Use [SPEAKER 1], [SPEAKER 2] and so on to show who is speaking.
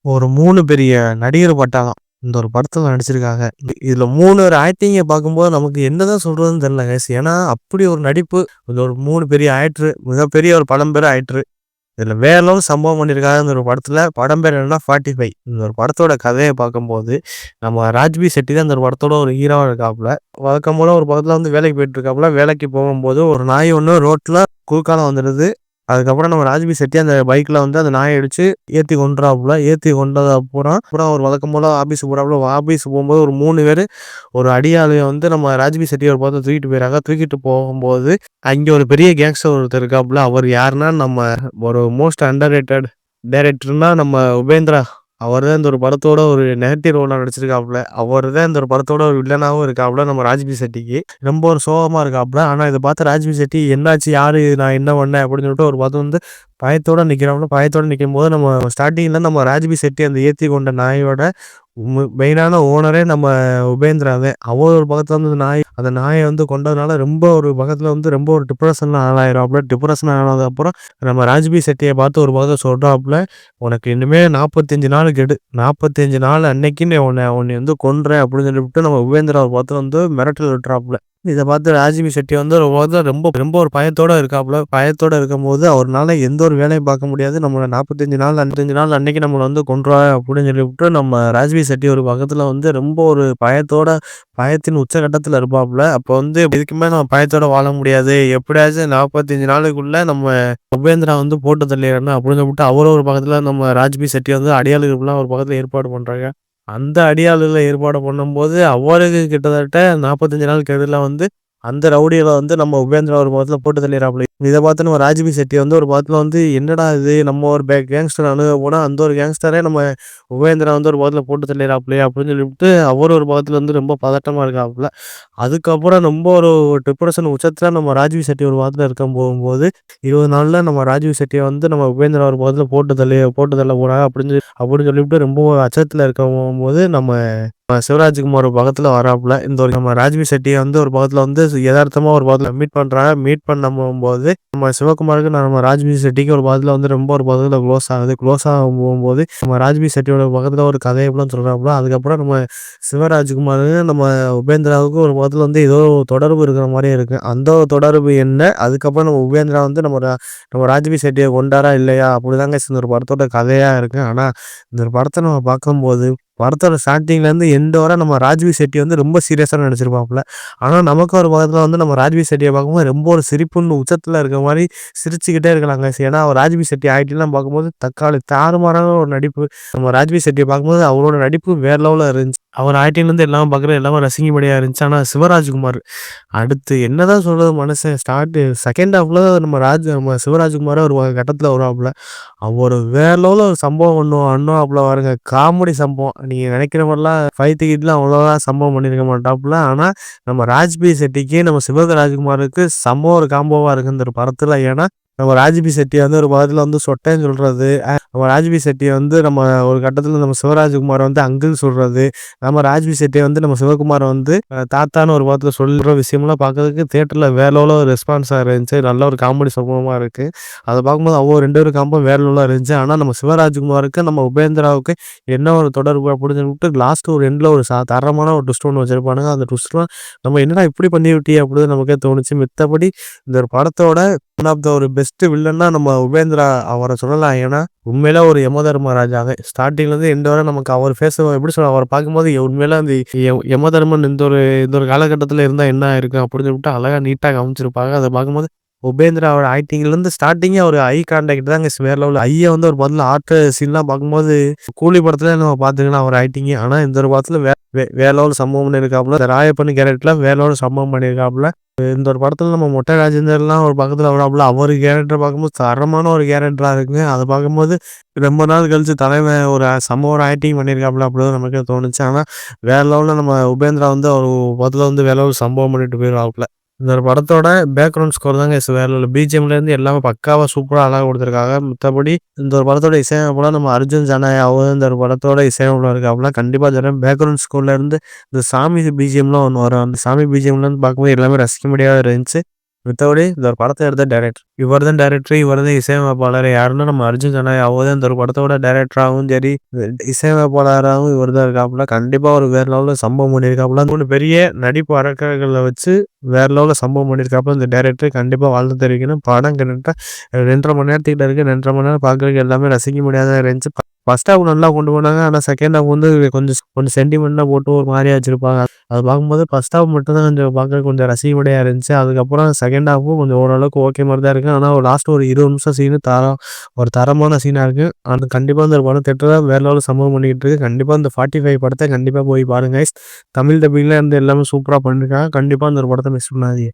[SPEAKER 1] ஒரு 3 பெரிய நடிகர் பட்டாளம். இந்த ஒரு படத்துல நடிச்சிருக்காங்க. இதுல 3 பேர் ஆக்டிங்க பார்க்கும்போது நமக்கு என்னதான் சொல்றதுன்னு தெரியல கைஸ். ஏன்னா, அப்படி ஒரு நடிப்பு. இதுல ஒரு 3 பெரிய ஆக்டர், மிகப்பெரிய ஒரு பழம்பெரும் ஆக்டர். இதுல வேற லெவல் சம்பவம் பண்ணியிருக்காங்க இந்த ஒரு படத்துல. படம் பேர் என்னன்னா 45. இந்த ஒரு படத்தோட கதைய பார்க்கும்போது, நம்ம ராஜ்பி செட்டி தான் இந்த ஒரு படத்தோட ஒரு ஹீரோவா இருக்காப்புல. வழக்கம் போல ஒரு பக்கத்துல வந்து வேலைக்கு போயிட்டு இருக்காப்புல. வேலைக்கு போகும்போது ஒரு நாய் ஒண்ணு ரோட்ல குறுக்கால வந்துடுது. அதுக்கப்புறம் நம்ம ராஜ்பி செட்டி அந்த பைக்ல வந்து அந்த நாய இடிச்சு ஏத்தி கொன்றாப்புல. ஏத்தி கொண்டது அப்புறம் அவர் வழக்கம் போல ஆபீஸ் போறாப்புல. ஆபீஸ் போகும்போது ஒரு 3 பேரு ஒரு அடியாளைய வந்து நம்ம ராஜ்பி செட்டி ஒரு பக்கத்துல தூக்கிட்டு போயிறாங்க. தூக்கிட்டு போகும்போது அங்க ஒரு பெரிய கேங்ஸ்டர் ஒருத்தர் இருக்காப்புல. அவர் யாருன்னா நம்ம ஒரு மோஸ்ட் அண்டர் ரேட்டட் டைரக்டர்னா நம்ம உபேந்திரா. அவர் தான் இந்த ஒரு படத்தோட ஒரு நெகட்டிவ் ரோலா நடிச்சிருக்காப்புல. அவர் தான் இந்த ஒரு படத்தோட ஒரு வில்லனாவும் இருக்காப்புல நம்ம ராஜ்பி செட்டிக்கு. ரொம்ப ஒரு சோகமா இருக்காப்புல. ஆனா இத பார்த்து ராஜ்பி செட்டி என்னாச்சு? யாரு? நான் என்ன பண்ணேன்? அப்படின்னு சொல்லிட்டு ஒரு பார்த்து வந்து பயத்தோட நிக்கிறாப்புல. பயத்தோட நிக்கும்போது நம்ம ஸ்டார்ட்டிங்ல நம்ம ராஜ்பி செட்டி அந்த ஏத்தி கொண்ட நாயோட மெயினான ஓனரே நம்ம உபேந்திரா தான். அவர் ஒரு பக்கத்துல வந்து அந்த நாய வந்து கொண்டதுனால ரொம்ப ஒரு பக்கத்துல வந்து ரொம்ப ஒரு டிப்ரஷன்ல ஆளாயிராப்புல. டிப்ரஷன் ஆனதுக்கப்புறம் நம்ம ராஜ்பி செட்டிய பார்த்து ஒரு பக்கத்துல சொல்றாப்புல, "உனக்கு இனிமே 45 நாள் கெடு. 45 நாள் அன்னைக்கு உன்னைய வந்து கொல்றேன்" அப்படின்னு சொல்லிவிட்டு நம்ம உபேந்திரா ஒரு பக்கத்துல வந்து மிரட்டல் விட்டுறாப்புல. இத பார்த்து ராஜ்பி செட்டி வந்து ஒரு பக்கத்துல ரொம்ப ரொம்ப ஒரு பயத்தோட இருக்காப்புல. பயத்தோட இருக்கும்போது அவர்னால எந்த ஒரு வேலையும் பார்க்க முடியாது. நம்மள 45 நாள் அன்னைக்கு நம்மள வந்து கொன்றுவான் அப்படின்னு சொல்லிவிட்டு நம்ம ராஜ்பி செட்டி ஒரு பக்கத்துல வந்து ரொம்ப ஒரு பயத்தோட பயத்தின் உச்சகட்டத்துல இருப்பாப்புல. அப்ப வந்து இதுக்கு மேல நம்ம பயத்தோட வாழ முடியாது. எப்படியாச்சும் 45 நாளுக்குள்ள நம்ம உபேந்திரா வந்து போட்டு தள்ளிறணும் அப்படின்னு சொல்லிட்டு அவரும் ஒரு பக்கத்துல நம்ம ராஜ்பி செட்டி வந்து அடியாளுகளுக்குலாம் ஒரு பக்கத்துல ஏற்பாடு பண்றாங்க. அந்த அடியாளுகள ஏற்பாடு பண்ணும்போது அவருக்கு கிட்டத்தட்ட 45 நாள் கெடுல வந்து அந்த ரவுடிகள வந்து நம்ம உபேந்திரா ஒரு பக்கத்துல போட்டு தள்ளிறாப்புல. இத பார்த்து நம்ம ராஜ்பி செட்டி வந்து ஒரு பக்கத்துல வந்து என்னடா இது நம்ம ஒரு கேங்ஸ்டர் அணுக போனா அந்த ஒரு கேங்ஸ்டரே நம்ம உபேந்திரா வந்து ஒரு பக்கத்துல போட்டு தள்ளிறாப்புலயே அப்படின்னு சொல்லிவிட்டு அவரு ஒரு பக்கத்துல வந்து ரொம்ப பதட்டமா இருக்காப்புல. அதுக்கப்புறம் ரொம்ப ஒரு டிப்ரஷன் உச்சத்துல நம்ம ராஜ்வி செட்டி ஒரு வாரத்துல இருக்க போகும்போது 20 நாள்ல நம்ம ராஜ்வி செட்டியை வந்து நம்ம உபேந்திரா ஒரு பக்கத்துல போட்டு தள்ள போறாங்க அப்படின்னு சொல்லிவிட்டு ரொம்ப அச்சத்துல இருக்க போகும்போது நம்ம சிவராஜ்குமார் ஒரு பக்கத்துல வராப்புல. இந்த ஒரு நம்ம ராஜ்வி செட்டியை வந்து ஒரு பக்கத்துல வந்து எதார்த்தமா ஒரு பக்கத்துல மீட் பண்றாங்க. மீட் பண்ண போகும்போது நம்ம சிவகுமாருக்கு நம்ம ராஜ்வி செட்டிக்கு ஒரு பக்கத்துல வந்து ரொம்ப ஒரு பக்கத்துல க்ளோஸ் ஆகுது. க்ளோஸ் ஆக போகும்போது நம்ம ராஜ்வி செட்டியோட பக்கத்துல ஒரு கதையெல்லாம் சொல்றாப்புல. அதுக்கப்புறம் நம்ம சிவராஜ்குமார் நம்ம உபேந்திராவுக்கு ஒரு பக்கத்துல வந்து ஏதோ ஒரு தொடர்பு இருக்கிற மாதிரியே இருக்கு. அந்த ஒரு தொடர்பு என்ன? அதுக்கப்புறம் நம்ம உபேந்திரா வந்து நம்ம ராஜ்வி செட்டியை கொண்டாரா இல்லையா? அப்படிதாங்க இந்த ஒரு படத்தோட கதையா இருக்கு. ஆனா இந்த ஒரு படத்த நம்ம பார்க்கும்போது படத்தோட ஸ்டார்ட்டிங்ல இருந்து எண்ட் வரை நம்ம ராஜ்வி செட்டி வந்து ரொம்ப சீரியஸா நடிச்சிருப்பாப்புல. ஆனா நமக்கு ஒரு பக்கத்துல வந்து நம்ம ராஜ்வி செட்டியை பார்க்கும்போது ரொம்ப ஒரு சிரிப்புன்னு உச்சத்துல இருக்க மாதிரி சிரிச்சுக்கிட்டே இருக்கலாங்க. ஏன்னா அவர் ராஜ்வி செட்டி ஆக்டிங்லாம் பார்க்கும்போது தக்காளி தாறுமாறான ஒரு நடிப்பு. நம்ம ராஜ்வி செட்டியை பார்க்கும்போது அவரோட நடிப்பு வேற லெவல்ல இருந்துச்சு. அவர் ஆக்டிங்ல இருந்து எல்லாமே பார்க்குறது எல்லாமே ரசிக்கும்படியா இருந்துச்சு. ஆனா சிவராஜ்குமார் அடுத்து என்னதான் சொல்றது மனுஷன் செகண்ட் ஹாஃப்ல நம்ம சிவராஜ்குமாரே ஒரு கட்டத்துல வருவாப்புல. அவரு வேற லெவல்ல ஒரு சம்பவம் பண்ணுவாப்புல பாருங்க. காமெடி சம்பவம். நீங்க நினைக்கிற மாரிலாம் ஃபைட் கீட்லாம் அவ்வளோவா சம்பவம் பண்ணியிருக்க மாட்டாப்புல. ஆனா நம்ம ராஜ்பி செட்டிக்கு நம்ம சிவராஜ்குமாருக்கு செம்ம ஒரு காம்போவா இருக்கு இந்த ஒரு படத்துல. ஏன்னா நம்ம ராஜ்பி செட்டிய வந்து ஒரு படத்துல வந்து சொட்டேன்னு சொல்றது. நம்ம ராஜ்பி செட்டிய வந்து நம்ம ஒரு கட்டத்துல நம்ம சிவராஜ்குமார வந்து அங்கிள் சொல்றது. நம்ம ராஜ்பி செட்டிய வந்து நம்ம சிவகுமார வந்து தாத்தான்னு ஒரு படத்துல சொல்ற விஷயம்லாம் பார்க்கறதுக்கு தியேட்டர்ல வேற லெவல்ல ஒரு ரெஸ்பான்ஸா இருந்துச்சு. நல்ல ஒரு காமெடி சம்பவமா இருக்கு. அத பார்க்கும்போது அவங்க 2 பேரும் காம்போ வேற லெவல்ல இருந்துச்சு. ஆனா நம்ம சிவராஜ்குமாருக்கு நம்ம உபேந்திராவுக்கு என்ன ஒரு தொடர்பு அப்படின்னு சொல்லிட்டு லாஸ்ட் ஒரு எண்ட்ல ஒரு தரமான ஒரு ட்விஸ்ட் ஒண்ணு வச்சிருப்பானுங்க. அந்த ட்விஸ்ட்லாம் நம்ம என்னடா இப்படி பண்ணிவிட்டியே அப்படின்னு நமக்கே தோணுச்சு. மித்தபடி இந்த ஒரு படத்தோட ஒன் ஆஃப் த ஒரு பெஸ்ட் வில்லன்னா நம்ம உபேந்திரா அவர சொல்லலாம். ஏன்னா உண்மையிலே ஒரு யமதர்மராஜாவே. ஸ்டார்ட்டிங்ல இருந்து எண்ட் வரை நமக்கு அவர் எப்படி சொல்ல அவர பார்க்கும்போது உண்மையிலே அந்த யமதர்மன் இந்த ஒரு காலகட்டத்தில இருந்தா என்ன ஆயிருக்கும் அப்படின்னு சொல்லிட்டு அழகா நீட்டா காமிச்சிருப்பாங்க. அத பார்க்கும்போது உபேந்திராவோட ஆக்டிங்லேருந்து ஸ்டார்ட்டிங்கே ஒரு ஐ கான்டாக்ட் தாங்க வேற லெவல்ல. ஐய வந்து ஒரு முதல்ல ஆர்ட் சீன்லாம் பார்க்கும்போது கூலி படத்துல நம்ம பார்த்துக்கலாம் அவர் ஆக்டிங். ஆனா இந்த ஒரு படத்துல வேற லெவல் சம்பவம் பண்ணியிருக்காப்புல. இந்த ராயப்பன் கேரக்டர்ல வேற லெவல் சம்பவம் பண்ணியிருக்காப்புல. இந்த ஒரு படத்துல நம்ம மொட்டை ராஜேந்தர்லாம் ஒரு பக்கத்துல வராப்புல. அவர் கேரக்டர் பார்க்கும்போது தரமான ஒரு கேரக்டரா இருக்குங்க. அத பார்க்கும்போது ரொம்ப நாள் கழிச்சு தலைவன் ஒரு செம்ம ஒரு ஆக்டிங் பண்ணியிருக்காப்புல அப்படிதான் நமக்கே தோணுச்சு. ஆனா வேற லெவல்ல நம்ம உபேந்திரா வந்து ஒரு படத்துல வந்து வேற லெவல் சம்பவம் பண்ணிட்டு போயிருவாப்புல. இந்த ஒரு படத்தோட பேக்ரவுண்ட் ஸ்கோர் தாங்க வேற லெவல். பிஜிஎம்லேருந்து எல்லாமே பக்காவா சூப்பரா அழகா குடுத்துருக்காங்க. மித்தபடி இந்த ஒரு படத்தோட இசையமைப்புல நம்ம அர்ஜுன் ஜனநாயகம் அவரும் இந்த ஒரு படத்தோட இசையமைப்புல இருக்காப்புல. கண்டிப்பா சொல்றேன் பேக்ரவுண்ட் ஸ்கோர்ல இருந்து இந்த சாமி பிஜிஎம்லாம் ஒண்ணு வரும். அந்த சாமி பிஜிஎம்லருந்து பார்க்கும்போது எல்லாமே ரசிக்கும்படியா இருந்துச்சு. மித்தபடி இந்த ஒரு படத்த எடுத்த டைரக்டர். இவர் தான் டைரக்டர், இவர் தான் இசையமைப்பாளர். யாருன்னா நம்ம அர்ஜுன் கண்ணா. அவர் தான் இந்த ஒரு படத்தோட டைரக்டராவும் சரி, இசையமைப்பாளராவும் இவர் தான் இருக்காப்புல. கண்டிப்பா ஒரு வேற லெவல்ல சம்பவம் பண்ணியிருக்காப்புல. 3 பெரிய நடிப்பு அரக்கர்கள வச்சு வேற லெவல்ல சம்பவம் பண்ணியிருக்காப்புல இந்த டைரக்டர். கண்டிப்பா வாழ்த்து தெரிவிக்கணும். படம் கிட்டத்தட்ட 2 1/2 மணி நேரத்துக்கிட்ட இருக்கு. 2 1/2 மணி நேரம் பார்க்கறதுக்கு எல்லாமே ரசிக்க முடியாததா இருந்துச்சு. ஃபர்ஸ்ட் ஹாஃப் நல்லா கொண்டு போனாங்க. ஆனா செகண்ட் ஹாஃப் வந்து கொஞ்சம் கொஞ்சம் சென்டிமென்ட்டா போட்டு ஒரு மாரியா வச்சிருப்பாங்க. அது பார்க்கும்போது ஃபர்ஸ்ட் ஹாஃப் மட்டும் தான் கொஞ்சம் பார்க்கறதுக்கு கொஞ்சம் ரசிக்கும்படியா இருந்துச்சு. அதுக்கப்புறம் செகண்ட் ஹாஃபும் கொஞ்சம் ஓரளவுக்கு ஓகே மாரி தான் இருக்கு. ஆனா ஒரு லாஸ்ட் ஒரு 20 நிமிஷம் சீனு ஒரு தரமான சீனா இருக்கு. அது கண்டிப்பா இந்த படம் தியேட்டர்ல வேற லெவல்ல சம்பவம் பண்ணிட்டு இருக்கு. கண்டிப்பா இந்த 45 படத்த கண்டிப்பா போய் பாருங்க கைஸ். தமிழ் டப்பிங்ல இருந்து எல்லாமே சூப்பரா பண்ணியிருக்காங்க. கண்டிப்பா இந்த ஒரு படத்த மிஸ் பண்ணாதீங்க.